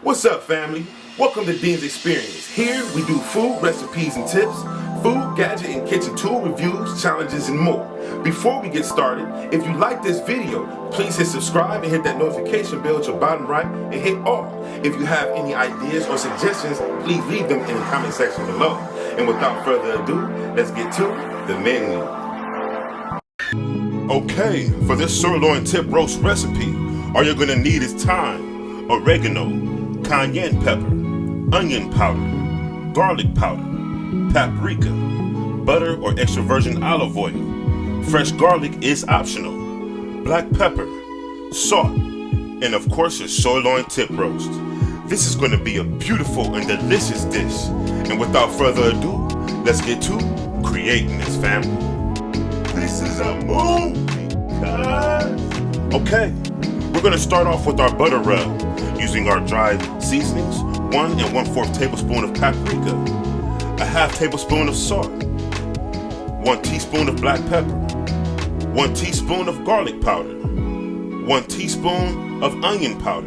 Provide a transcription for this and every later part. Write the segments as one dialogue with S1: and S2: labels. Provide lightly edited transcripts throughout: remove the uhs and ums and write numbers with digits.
S1: What's up, family? Welcome to Ddins Xperience. Here we do food recipes and tips, food, gadget, and kitchen tool reviews, challenges, and more. Before we get started, if you like this video, please hit subscribe and hit that notification bell at your bottom right and hit all. If you have any ideas or suggestions, please leave them in the comment section below. And without further ado, let's get to the menu. Okay, for this sirloin tip roast recipe, all you're gonna need is thyme, oregano, cayenne pepper, onion powder, garlic powder, paprika, butter or extra virgin olive oil. Fresh garlic is optional, black pepper, salt, and of course your sirloin tip roast. This is going to be a beautiful and delicious dish. And without further ado, let's get to creating this, family. This is a movie, cuz. Okay, we're going to start off with our butter rub. Using our dry seasonings, 1 1/4 tablespoon of paprika, a half tablespoon of salt, 1 teaspoon of black pepper, 1 teaspoon of garlic powder, 1 teaspoon of onion powder,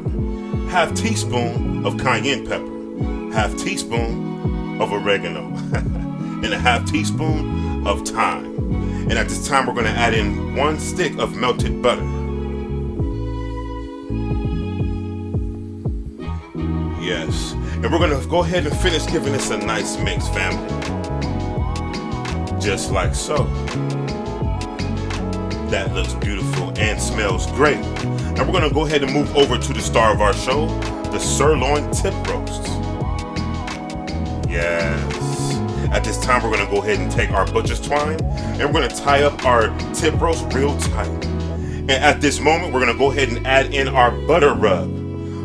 S1: half teaspoon of cayenne pepper, half teaspoon of oregano, and a half teaspoon of thyme. And at this time, we're going to add in 1 stick of melted butter. Yes, and we're gonna go ahead and finish giving this a nice mix, family. Just like so. That looks beautiful and smells great. Now we're gonna go ahead and move over to the star of our show, the sirloin tip roast. Yes. At this time, we're gonna go ahead and take our butcher's twine and we're gonna tie up our tip roast real tight. And at this moment, we're gonna go ahead and add in our butter rub.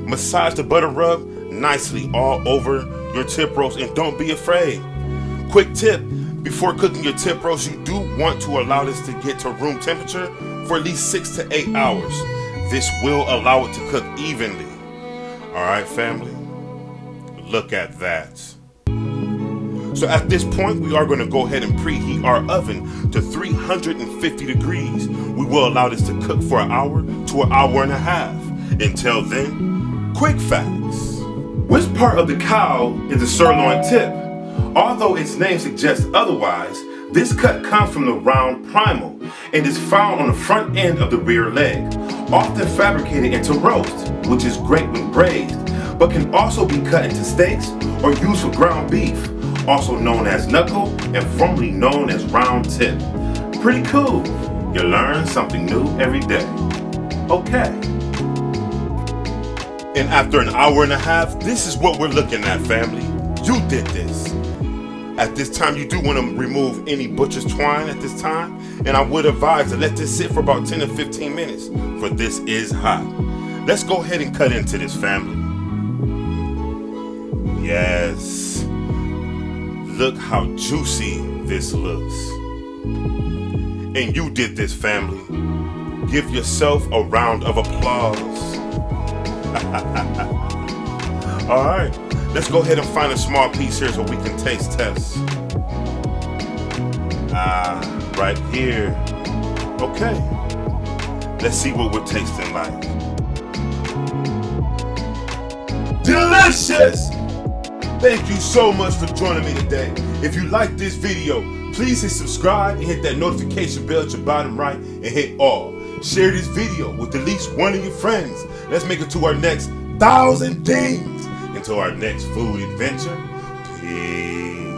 S1: Massage the butter rub nicely all over your tip roast, and don't be afraid. Quick tip, before cooking your tip roast, you do want to allow this to get to room temperature for at least 6 to 8 hours. This will allow it to cook evenly. All right, family, look at that. So at this point, we are going to go ahead and preheat our oven to 350 degrees. We will allow this to cook for an hour to an hour and a half. Until then, quick facts. Which part of the cow is the sirloin tip? Although its name suggests otherwise, this cut comes from the round primal and is found on the front end of the rear leg, often fabricated into roast, which is great when braised, but can also be cut into steaks or used for ground beef, also known as knuckle and formerly known as round tip. Pretty cool. You learn something new every day. Okay. And after an hour and a half, this is what we're looking at, family. You did this. At this time, you do want to remove any butcher's twine at this time. And I would advise to let this sit for about 10 to 15 minutes, for this is hot. Let's go ahead and cut into this, family. Yes. Look how juicy this looks. And you did this, family. Give yourself a round of applause. All right, let's go ahead and find a small piece here so we can taste test. Right here. Okay, let's see what we're tasting like. Delicious! Thank you so much for joining me today. If you like this video, please hit subscribe and hit that notification bell at your bottom right and hit all. Share this video with at least one of your friends. Let's make it to our next 1,000 things. Until our next food adventure. Peace.